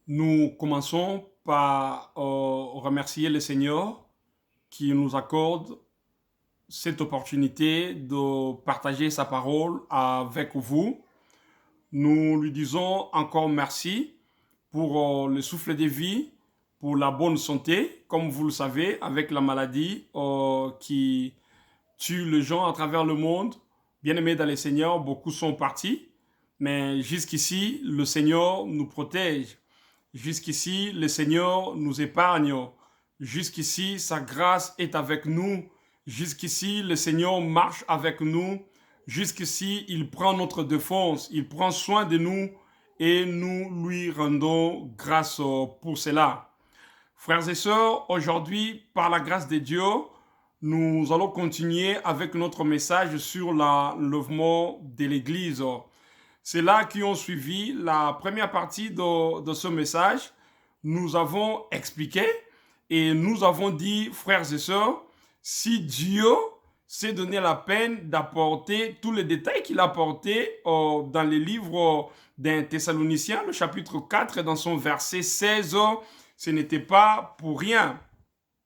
Nous commençons par remercier le Seigneur qui nous accorde cette opportunité de partager sa parole avec vous. Nous lui disons encore merci pour le souffle de vie, pour la bonne santé, comme vous le savez, avec la maladie qui tue les gens à travers le monde. Bien-aimés dans le Seigneur, beaucoup sont partis, mais jusqu'ici, le Seigneur nous protège. Jusqu'ici, le Seigneur nous épargne. Jusqu'ici, sa grâce est avec nous. Jusqu'ici, le Seigneur marche avec nous. Jusqu'ici, il prend notre défense. Il prend soin de nous et nous lui rendons grâce pour cela. Frères et sœurs, aujourd'hui, par la grâce de Dieu, nous allons continuer avec notre message sur l'enlèvement de l'Église. C'est là qui ont suivi la première partie de ce message. Nous avons expliqué et nous avons dit, frères et sœurs, si Dieu s'est donné la peine d'apporter tous les détails qu'il a apportés dans les livres d'un Thessaloniciens, le chapitre 4, dans son verset 16, ce n'était pas pour rien.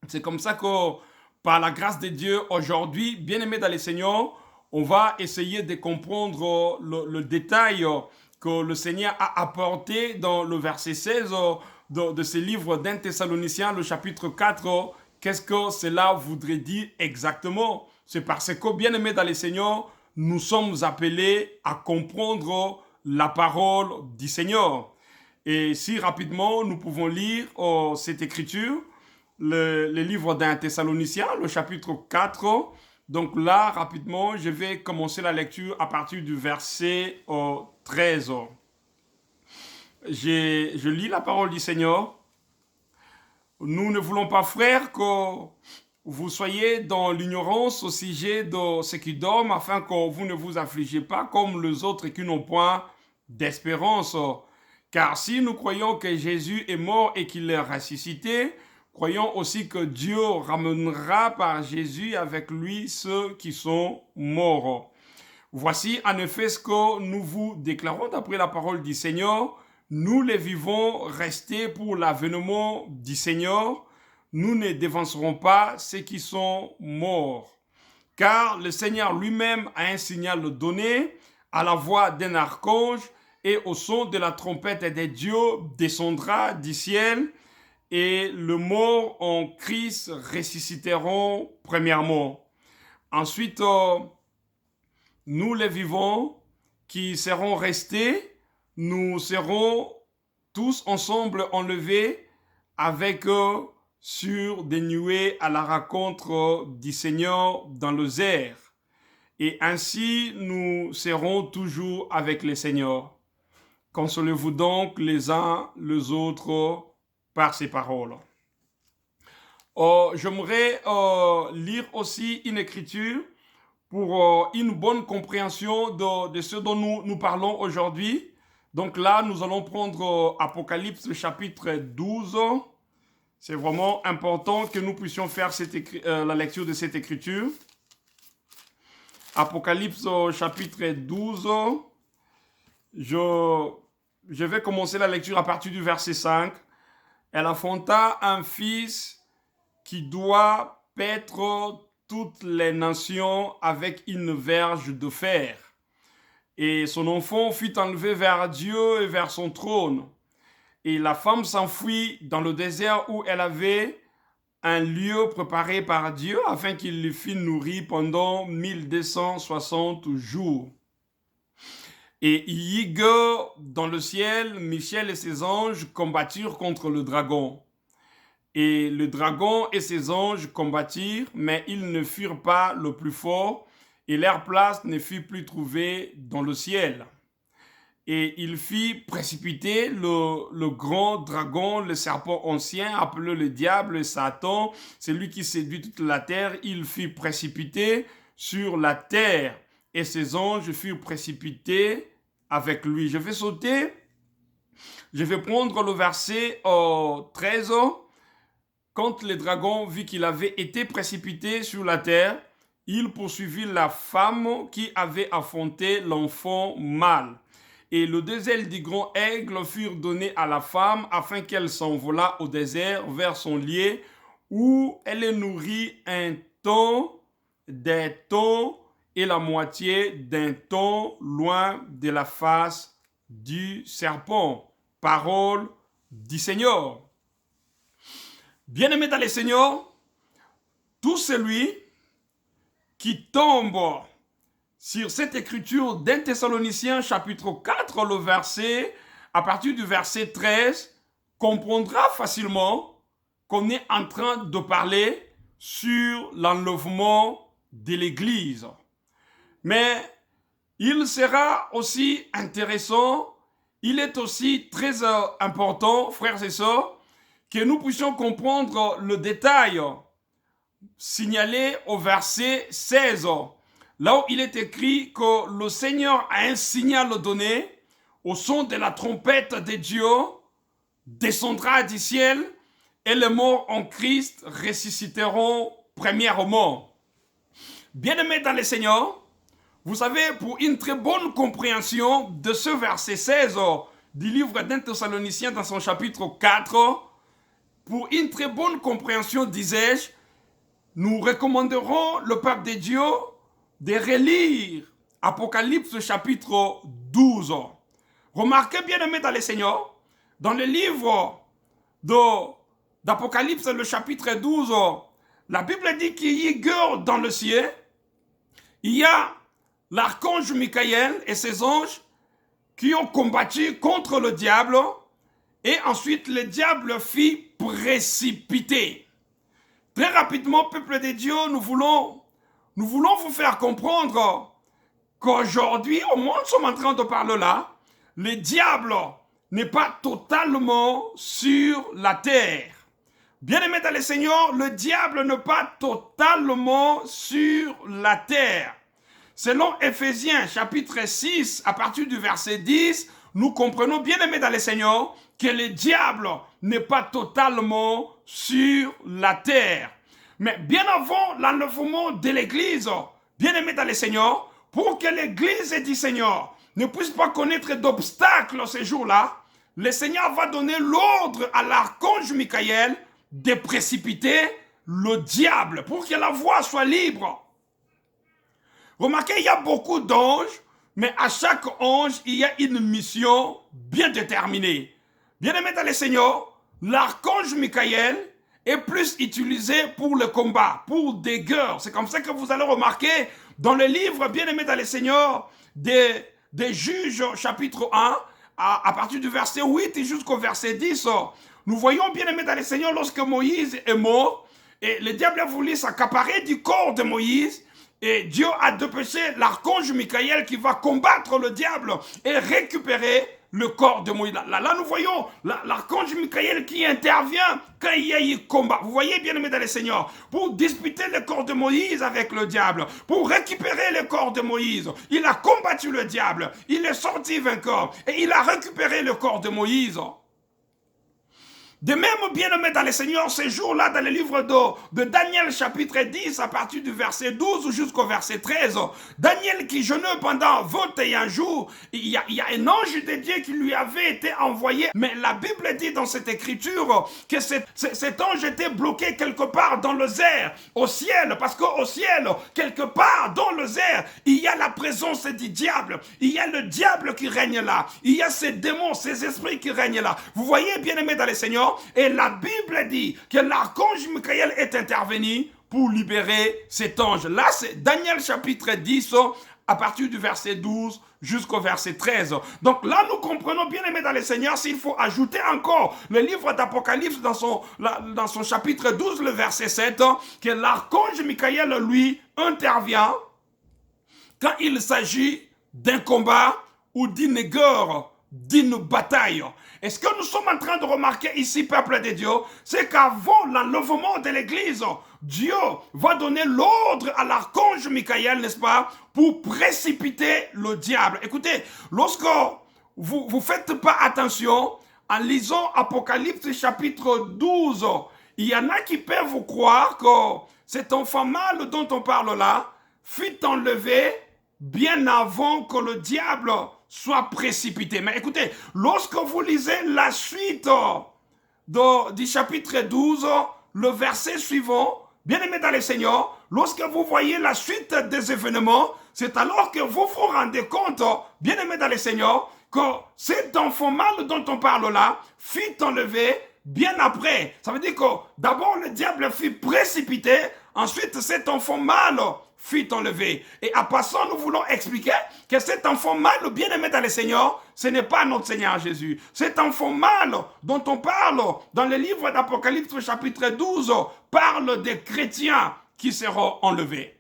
C'est comme ça que, par la grâce de Dieu, aujourd'hui, bien-aimés dans le Seigneur, on va essayer de comprendre le détail que le Seigneur a apporté dans le verset 16 de ce livre d'un Thessaloniciens, le chapitre 4. Qu'est-ce que cela voudrait dire exactement? C'est parce que, bien-aimés dans le Seigneur, nous sommes appelés à comprendre la parole du Seigneur. Et si rapidement nous pouvons lire cette écriture, le livre d'un Thessaloniciens, le chapitre 4. Donc là, rapidement, je vais commencer la lecture à partir du verset 13. Je lis la parole du Seigneur. Nous ne voulons pas, frères, que vous soyez dans l'ignorance au sujet de ceux qui dorment, afin que vous ne vous affligez pas comme les autres qui n'ont point d'espérance. Car si nous croyons que Jésus est mort et qu'il est ressuscité, croyons aussi que Dieu ramènera par Jésus avec lui ceux qui sont morts. Voici en effet ce que nous vous déclarons d'après la parole du Seigneur. Nous les vivons restés pour l'avènement du Seigneur. Nous ne dévancerons pas ceux qui sont morts. Car le Seigneur lui-même a un signal donné à la voix d'un archange et au son de la trompette de Dieu descendra du ciel et le mort en Christ ressusciteront premièrement. Ensuite, nous les vivants qui serons restés, nous serons tous ensemble enlevés avec eux sur des nuées à la rencontre du Seigneur dans les airs. Et ainsi, nous serons toujours avec le Seigneur. Consolez-vous donc les uns les autres par ces paroles. J'aimerais lire aussi une écriture pour une bonne compréhension de ce dont nous parlons aujourd'hui. Donc là, nous allons prendre Apocalypse chapitre 12. C'est vraiment important que nous puissions faire la lecture de cette écriture. Apocalypse chapitre 12. Je vais commencer la lecture à partir du verset 5. Elle enfanta un fils qui doit paître toutes les nations avec une verge de fer. Et son enfant fut enlevé vers Dieu et vers son trône. Et la femme s'enfuit dans le désert où elle avait un lieu préparé par Dieu afin qu'il lui fût nourri pendant 1260 jours. Et Ig, dans le ciel, Michel et ses anges combattirent contre le dragon. Et le dragon et ses anges combattirent, mais ils ne furent pas le plus fort, et leur place ne fut plus trouvée dans le ciel. Et il fit précipiter le grand dragon, le serpent ancien, appelé le diable et Satan, celui qui séduit toute la terre. Il fut précipité sur la terre, et ses anges furent précipités avec lui. Je vais sauter, je vais prendre le verset 13. Quand le dragon vit qu'il avait été précipité sur la terre, il poursuivit la femme qui avait affronté l'enfant mâle. Et les 2 ailes du grand aigle furent données à la femme afin qu'elle s'envolât au désert vers son lieu où elle est nourrie un temps, des temps et la moitié d'un temps loin de la face du serpent. Parole du Seigneur. Bien-aimé dans le Seigneur, tout celui qui tombe sur cette écriture d'Un Thessaloniciens chapitre 4, le verset, à partir du verset 13, comprendra facilement qu'on est en train de parler sur l'enlèvement de l'Église. Mais il sera aussi intéressant, il est aussi très important, frères et sœurs, que nous puissions comprendre le détail signalé au verset 16, là où il est écrit que le Seigneur a un signal donné, au son de la trompette de Dieu, descendra du ciel et les morts en Christ ressusciteront premièrement. Bien-aimés dans le Seigneur, vous savez, pour une très bonne compréhension de ce verset 16 du livre d'Un Thessaloniciens dans son chapitre 4, pour une très bonne compréhension, disais-je, nous recommanderons le peuple de Dieu de relire Apocalypse chapitre 12. Remarquez bien aimé dans le Seigneur, dans le livre d'Apocalypse, le chapitre 12, la Bible dit qu'il y a guerre dans le ciel. Il y a l'archange Michael et ses anges qui ont combattu contre le diable et ensuite le diable fit précipiter. Très rapidement, peuple de Dieu, nous voulons vous faire comprendre qu'aujourd'hui, au monde, nous sommes en train de parler là, le diable n'est pas totalement sur la terre. Bien-aimé dans le Seigneur, le diable n'est pas totalement sur la terre. Selon Éphésiens chapitre 6, à partir du verset 10, nous comprenons, bien-aimé dans le Seigneur, que le diable n'est pas totalement sur la terre. Mais bien avant l'enlèvement de l'Église, bien-aimé dans le Seigneur, pour que l'Église du Seigneur ne puisse pas connaître d'obstacles ces jours-là, le Seigneur va donner l'ordre à l'archange Michael de précipiter le diable pour que la voie soit libre. Remarquez, il y a beaucoup d'anges, mais à chaque ange, il y a une mission bien déterminée. Bien-aimé dans le Seigneur, l'archange Michael est plus utilisé pour le combat, pour des guerres. C'est comme ça que vous allez remarquer dans le livre Bien-aimé dans le Seigneur des Juges, chapitre 1, à partir du verset 8 jusqu'au verset 10, nous voyons, bien-aimé dans le Seigneur, lorsque Moïse est mort, et le diable a voulu s'accaparer du corps de Moïse, et Dieu a dépêché l'archange Michael qui va combattre le diable et récupérer le corps de Moïse. Là nous voyons l'archange Michael qui intervient quand il y a eu combat. Vous voyez, bien aimé dans le Seigneur, pour disputer le corps de Moïse avec le diable, pour récupérer le corps de Moïse. Il a combattu le diable, il est sorti vainqueur et il a récupéré le corps de Moïse. De même, bien-aimé dans le Seigneur, ces jours-là, dans le livre de Daniel, chapitre 10, à partir du verset 12 jusqu'au verset 13, Daniel qui jeûnait pendant 21 jours, il y a un ange de Dieu qui lui avait été envoyé. Mais la Bible dit dans cette écriture que cet ange était bloqué quelque part dans les airs, au ciel, parce qu'au ciel, quelque part dans les airs, il y a la présence du diable. Il y a le diable qui règne là. Il y a ces démons, ces esprits qui règnent là. Vous voyez, bien-aimé dans le Seigneur, et la Bible dit que l'archange Michael est intervenu pour libérer cet ange. Là, c'est Daniel chapitre 10, à partir du verset 12 jusqu'au verset 13. Donc là, nous comprenons, bien aimé dans le Seigneur, s'il faut ajouter encore le livre d'Apocalypse dans son chapitre 12, le verset 7, que l'archange Michael, lui, intervient quand il s'agit d'un combat ou d'une guerre, d'une bataille. Et ce que nous sommes en train de remarquer ici, peuple de Dieu, c'est qu'avant l'enlèvement de l'Église, Dieu va donner l'ordre à l'archange Michael, n'est-ce pas, pour précipiter le diable. Écoutez, lorsque vous ne faites pas attention, en lisant Apocalypse chapitre 12, il y en a qui peuvent vous croire que cet enfant mâle dont on parle là fut enlevé bien avant que le diable soit précipité. Mais écoutez, lorsque vous lisez la suite du chapitre 12, le verset suivant, bien-aimés dans le Seigneur, lorsque vous voyez la suite des événements, c'est alors que vous vous rendez compte, bien-aimés dans le Seigneur, que cet enfant mâle dont on parle là fut enlevé bien après. Ça veut dire que d'abord le diable fut précipité, ensuite cet enfant mâle fut enlevé. Et en passant, nous voulons expliquer que cet enfant mâle, bien-aimé dans le Seigneur, ce n'est pas notre Seigneur Jésus. Cet enfant mâle dont on parle dans le livre d'Apocalypse chapitre 12 parle des chrétiens qui seront enlevés.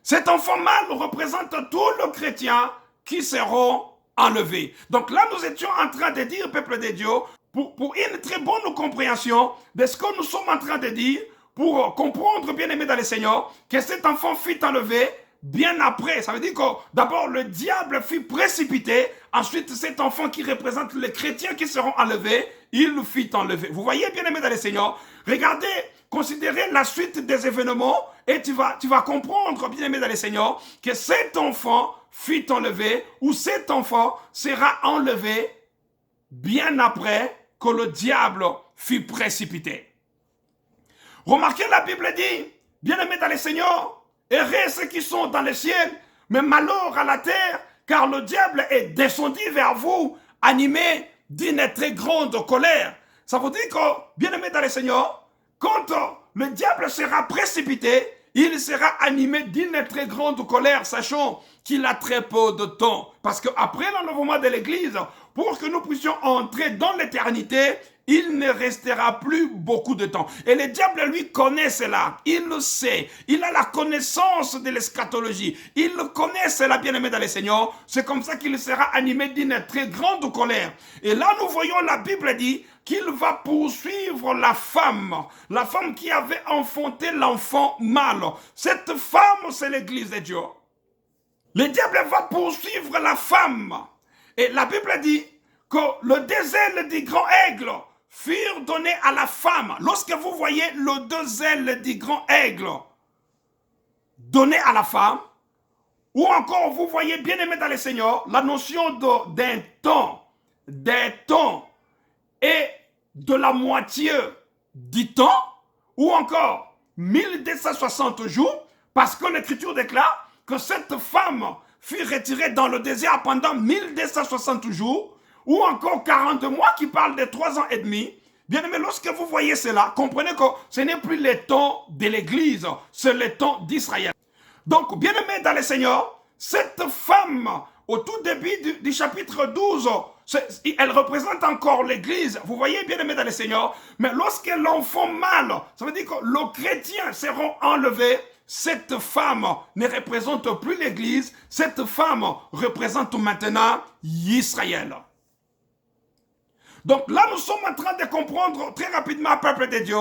Cet enfant mâle représente tous les chrétiens qui seront enlevés. Donc là, nous étions en train de dire, peuple de Dieu, pour une très bonne compréhension de ce que nous sommes en train de dire, pour comprendre, bien-aimé dans le Seigneur, que cet enfant fut enlevé bien après. Ça veut dire que d'abord le diable fut précipité, ensuite cet enfant qui représente les chrétiens qui seront enlevés, il fut enlevé. Vous voyez, bien-aimé dans le Seigneur, regardez, considérez la suite des événements et tu vas comprendre, bien-aimé dans le Seigneur, que cet enfant fut enlevé ou cet enfant sera enlevé bien après que le diable fut précipité. Remarquez, la Bible dit, bien-aimés dans le Seigneur, heureux ceux qui sont dans le ciel, mais malheur à la terre, car le diable est descendu vers vous, animé d'une très grande colère. Ça veut dire que, bien-aimés dans le Seigneur, quand le diable sera précipité, il sera animé d'une très grande colère, sachant qu'il a très peu de temps. Parce qu'après l'enlèvement de l'Église, pour que nous puissions entrer dans l'éternité, il ne restera plus beaucoup de temps. Et le diable, lui, connaît cela. Il le sait. Il a la connaissance de l'eschatologie. Il le connaît, cela, bien-aimé dans le Seigneur. C'est comme ça qu'il sera animé d'une très grande colère. Et là, nous voyons, la Bible dit qu'il va poursuivre la femme qui avait enfanté l'enfant mâle. Cette femme, c'est l'Église de Dieu. Le diable va poursuivre la femme. Et la Bible dit que le deux ailes du grand aigle furent donnés à la femme. Lorsque vous voyez le deux ailes du grand aigle donné à la femme, ou encore vous voyez, bien aimé dans le Seigneur, la notion d'un temps et de la moitié du temps, ou encore 1260 jours, parce que l'Écriture déclare que cette femme fut retirée dans le désert pendant 1260 jours, ou encore 40 mois qui parlent de 3 ans et demi. Bien aimé, lorsque vous voyez cela, comprenez que ce n'est plus le temps de l'Église, c'est le temps d'Israël. Donc, bien aimé dans le Seigneur, cette femme, au tout début du chapitre 12, elle représente encore l'Église. Vous voyez, bien aimé dans le Seigneur, mais lorsque l'enfant mâle, ça veut dire que les chrétiens seront enlevés, cette femme ne représente plus l'Église, cette femme représente maintenant Israël. Donc là, nous sommes en train de comprendre très rapidement, peuple de Dieu,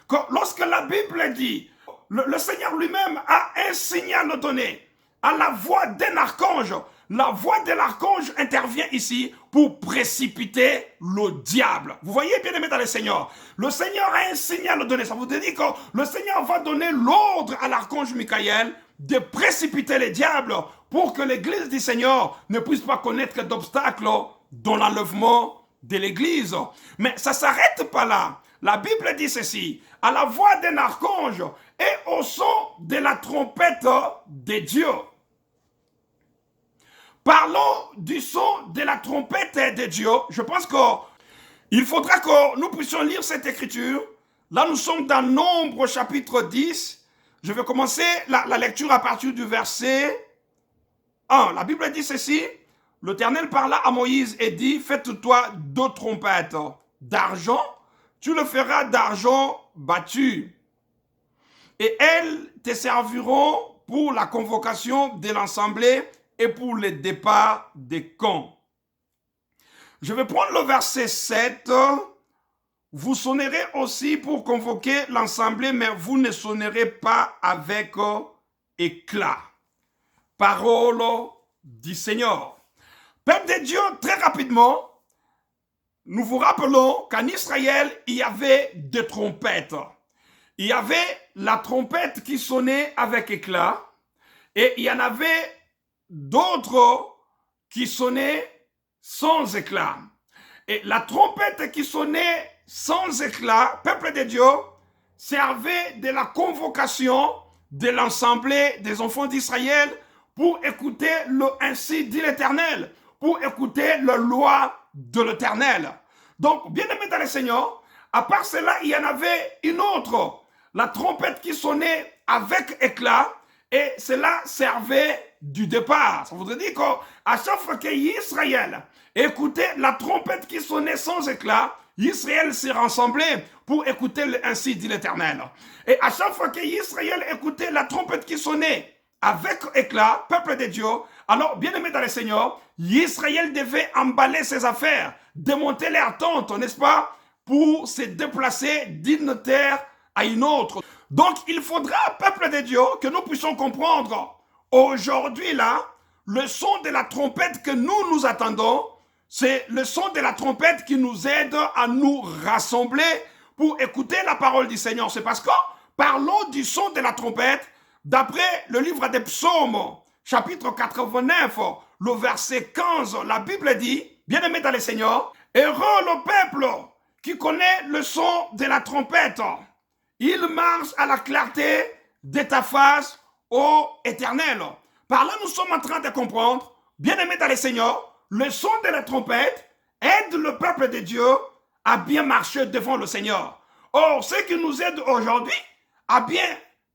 que lorsque la Bible dit, le Seigneur lui-même a un signal donné à la voix d'un archange. La voix de l'archange intervient ici pour précipiter le diable. Vous voyez, bien aimé dans le Seigneur a un signal donné. Ça vous dit que le Seigneur va donner l'ordre à l'archange Michael de précipiter le diable pour que l'Église du Seigneur ne puisse pas connaître d'obstacles dans l'enlèvement de l'Église. Mais ça ne s'arrête pas là. La Bible dit ceci, à la voix d'un archange et au son de la trompette de Dieu. Parlons du son de la trompette de Dieu. Je pense qu'il faudra que nous puissions lire cette écriture. Là, nous sommes dans Nombre chapitre 10. Je vais commencer la lecture à partir du verset 1. La Bible dit ceci. L'Éternel parla à Moïse et dit, faites-toi 2 trompettes d'argent. Tu le feras d'argent battu. Et elles te serviront pour la convocation de l'assemblée et pour le départ des camps. Je vais prendre le verset 7. Vous sonnerez aussi pour convoquer l'assemblée, mais vous ne sonnerez pas avec éclat. Parole du Seigneur. Peuple de Dieu, très rapidement, nous vous rappelons qu'en Israël, il y avait 2 trompettes. Il y avait la trompette qui sonnait avec éclat et il y en avait d'autres qui sonnait sans éclat. Et la trompette qui sonnait sans éclat, peuple de Dieu, servait de la convocation de l'assemblée des enfants d'Israël pour écouter le ainsi dit l'Éternel, pour écouter la loi de l'Éternel. Donc, bien aimé dans le Seigneur, à part cela, il y en avait une autre, la trompette qui sonnait avec éclat, et cela servait du départ. Ça voudrait dire qu'à chaque fois qu'Israël écoutait la trompette qui sonnait sans éclat, Israël s'est rassemblé pour écouter ainsi dit l'Éternel. Et à chaque fois qu'Israël écoutait la trompette qui sonnait avec éclat, peuple de Dieu, alors, bien aimé dans le Seigneur, Israël devait emballer ses affaires, démonter leurs tentes, n'est-ce pas, pour se déplacer d'une terre à une autre. Donc, il faudra, peuple de Dieu, que nous puissions comprendre aujourd'hui, là, le son de la trompette que nous attendons, c'est le son de la trompette qui nous aide à nous rassembler pour écouter la parole du Seigneur. C'est parce que, parlons du son de la trompette, d'après le livre des psaumes, chapitre 89, le verset 15, la Bible dit, bien-aimé dans le Seigneur, heureux le peuple qui connaît le son de la trompette. Il marche à la clarté de ta face, ô Éternel. Par là, nous sommes en train de comprendre, bien-aimé dans le Seigneur, le son de la trompette aide le peuple de Dieu à bien marcher devant le Seigneur. Or, ce qui nous aide aujourd'hui à bien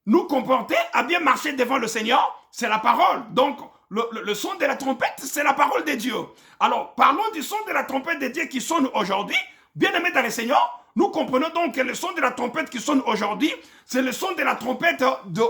nous comporter, à bien marcher devant le Seigneur, c'est la parole. Donc, le son de la trompette, c'est la parole de Dieu. Alors, parlons du son de la trompette de Dieu qui sonne aujourd'hui. Bien-aimés dans le Seigneur, nous comprenons donc que le son de la trompette qui sonne aujourd'hui, c'est le son de la trompette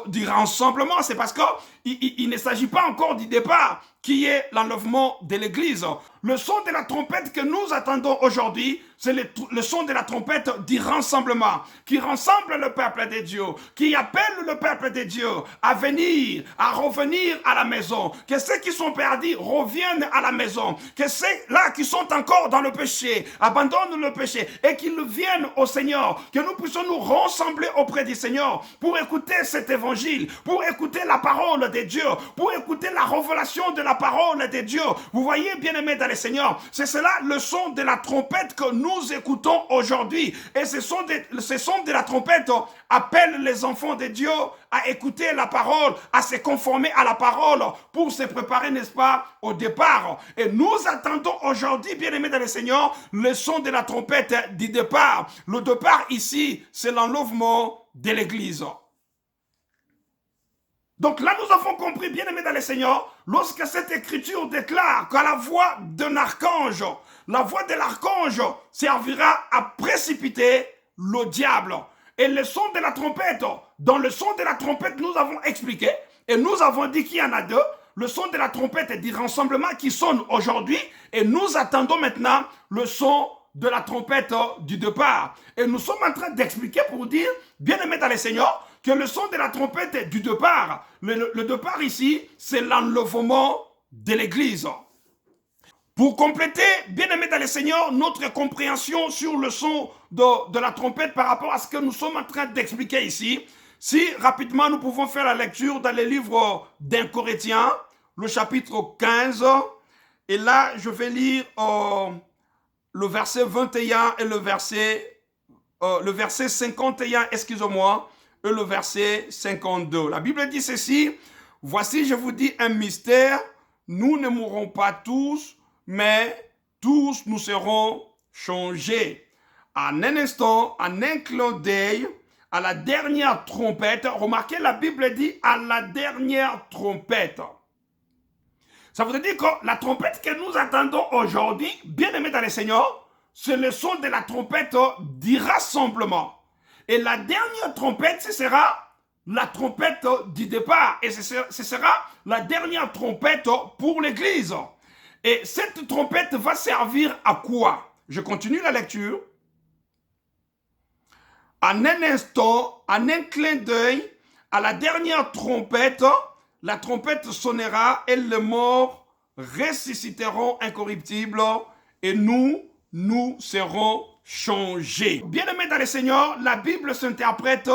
du rassemblement. C'est parce qu'il ne s'agit pas encore du départ qui est l'enlèvement de l'Église. Le son de la trompette que nous attendons aujourd'hui, c'est le son de la trompette du rassemblement, qui rassemble le peuple de Dieu, qui appelle le peuple de Dieu à venir, à revenir à la maison, que ceux qui sont perdus reviennent à la maison, que ceux-là qui sont encore dans le péché abandonnent le péché et qu'ils viennent au Seigneur, que nous puissions nous rassembler auprès du Seigneur pour écouter cet évangile, pour écouter la parole de Dieu, pour écouter la révélation de la parole de Dieu. Vous voyez, bien-aimés dans le Seigneur, c'est cela le son de la trompette que nous écoutons aujourd'hui. Et ce son de la trompette appelle les enfants de Dieu à écouter la parole, à se conformer à la parole pour se préparer, n'est-ce pas, au départ. Et nous attendons aujourd'hui, bien-aimés dans le Seigneur, le son de la trompette du départ. Le départ ici, c'est l'enlèvement de l'Église. Donc là, nous avons compris, bien-aimés dans le Seigneur, lorsque cette écriture déclare que la voix d'un archange, la voix de l'archange servira à précipiter le diable. Et le son de la trompette, dans le son de la trompette, nous avons expliqué, et nous avons dit qu'il y en a deux, le son de la trompette du rassemblement qui sonne aujourd'hui, et nous attendons maintenant le son de la trompette du départ. Et nous sommes en train d'expliquer pour dire, bien-aimés dans le Seigneur, que le son de la trompette du départ, le départ ici, c'est l'enlèvement de l'Église. Pour compléter, bien-aimés dans le Seigneur, notre compréhension sur le son de la trompette par rapport à ce que nous sommes en train d'expliquer ici, si rapidement nous pouvons faire la lecture dans les livres d'Un Corinthiens, le chapitre 15, et là je vais lire le verset 21 et le verset 51, excusez-moi, et le verset 52. La Bible dit ceci, « Voici, je vous dis un mystère, nous ne mourrons pas tous, mais tous nous serons changés. En un instant, en un clin d'œil, à la dernière trompette. » Remarquez, la Bible dit « à la dernière trompette ». Ça veut dire que la trompette que nous attendons aujourd'hui, bien aimés dans le Seigneur, c'est le son de la trompette du rassemblement. Et la dernière trompette, ce sera la trompette du départ. Et ce sera la dernière trompette pour l'Église. Et cette trompette va servir à quoi? Je continue la lecture. En un instant, en un clin d'œil, à la dernière trompette, la trompette sonnera et les morts ressusciteront incorruptibles et nous serons changés. Bien-aimés dans le Seigneur, la Bible s'interprète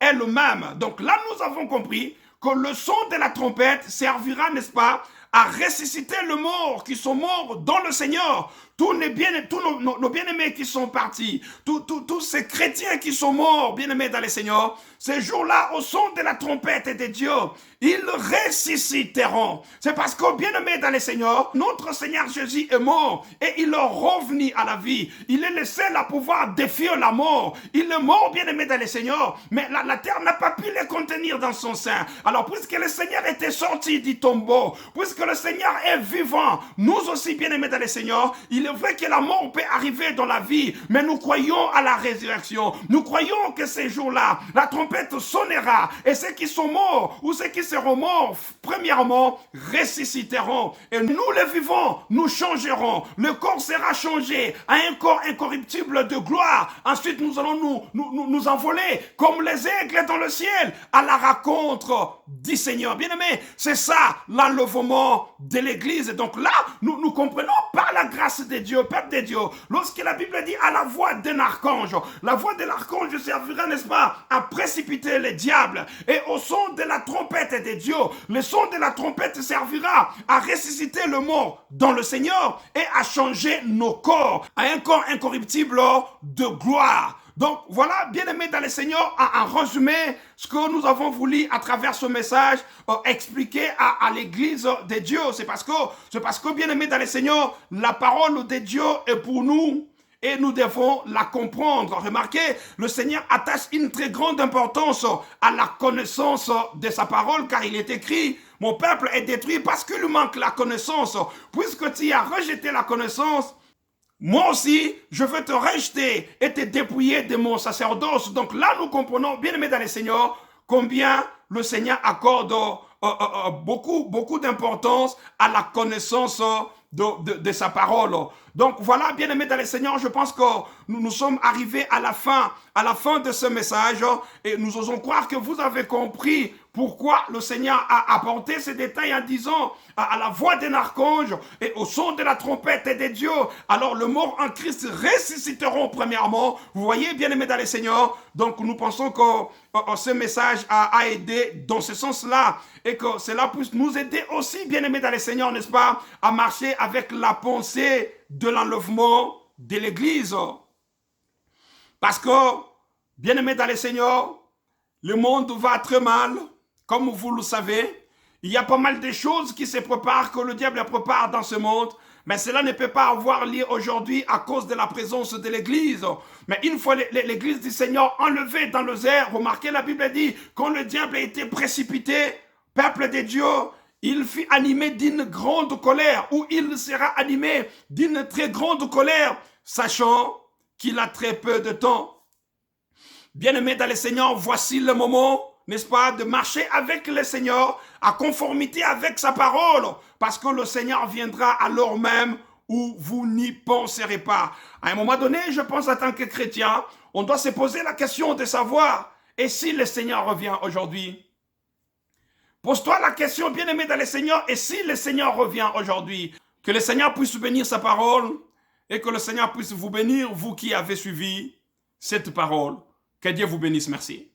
elle-même. Donc là, nous avons compris que le son de la trompette servira, n'est-ce pas, à ressusciter les morts qui sont morts dans le Seigneur. Tous nos bien-aimés qui sont partis, tous ces chrétiens qui sont morts, bien-aimés dans le Seigneur, ces jours-là, au son de la trompette de Dieu, ils ressusciteront. C'est parce que, bien-aimés dans le Seigneur, notre Seigneur Jésus est mort et il est revenu à la vie. Il est le seul à pouvoir défier la mort. Il est mort, bien-aimés dans le Seigneur, mais la terre n'a pas pu le contenir dans son sein. Alors, puisque le Seigneur était sorti du tombeau, puisque le Seigneur est vivant, nous aussi, bien-aimés dans le Seigneur, il est vrai que la mort peut arriver dans la vie, mais nous croyons à la résurrection. Nous croyons que ces jours-là, la trompette sonnera et ceux qui sont morts ou ceux qui seront morts, premièrement, ressusciteront. Et nous, les vivants, nous changerons. Le corps sera changé à un corps incorruptible de gloire. Ensuite, nous allons nous envoler comme les aigles dans le ciel à la rencontre du Seigneur. Bien-aimés, c'est ça l'enlèvement de l'Église. Donc là, nous comprenons par la grâce de Dieu, Père de Dieu, lorsque la Bible dit à la voix d'un archange, la voix de l'archange servira, n'est-ce pas, à précipiter les diables. Et au son de la trompette de Dieu, le son de la trompette servira à ressusciter le mort dans le Seigneur et à changer nos corps à un corps incorruptible de gloire. Donc voilà, bien-aimés dans le Seigneur, en résumé, ce que nous avons voulu à travers ce message expliquer à l'Église de Dieu. C'est parce que bien-aimés dans le Seigneur, la parole de Dieu est pour nous et nous devons la comprendre. Remarquez, le Seigneur attache une très grande importance à la connaissance de sa parole, car il est écrit: mon peuple est détruit parce qu'il lui manque la connaissance. Puisque tu as rejeté la connaissance, moi aussi, je veux te rejeter et te dépouiller de mon sacerdoce. Donc là, nous comprenons, bien aimés dans le Seigneur, combien le Seigneur accorde beaucoup d'importance à la connaissance de sa parole. Donc voilà, bien aimés dans le Seigneur, je pense que nous sommes arrivés à la fin de ce message et nous osons croire que vous avez compris pourquoi le Seigneur a apporté ces détails en disant à la voix d'un archange et au son de la trompette de Dieu, alors le mort en Christ ressusciteront premièrement. Vous voyez, bien aimés dans le Seigneur, donc nous pensons que ce message a aidé dans ce sens-là et que cela puisse nous aider aussi, bien aimés dans le Seigneur, n'est-ce pas, à marcher avec la pensée de l'enlèvement de l'Église. Parce que, bien aimés dans le Seigneur, le monde va très mal, comme vous le savez. Il y a pas mal de choses qui se préparent, que le diable prépare dans ce monde. Mais cela ne peut pas avoir lieu aujourd'hui à cause de la présence de l'Église. Mais une fois l'Église du Seigneur enlevée dans les airs, remarquez, la Bible dit, quand le diable a été précipité, peuple de Dieu, il fut animé d'une grande colère, ou il sera animé d'une très grande colère, sachant qu'il a très peu de temps. Bien-aimés dans le Seigneur, voici le moment, n'est-ce pas, de marcher avec le Seigneur, à conformité avec sa parole, parce que le Seigneur viendra à l'heure même où vous n'y penserez pas. À un moment donné, je pense en tant que chrétien, on doit se poser la question de savoir, et si le Seigneur revient aujourd'hui? Pose-toi la question, bien-aimé dans le Seigneur, et si le Seigneur revient aujourd'hui? Que le Seigneur puisse bénir sa parole, et que le Seigneur puisse vous bénir, vous qui avez suivi cette parole. Que Dieu vous bénisse, merci.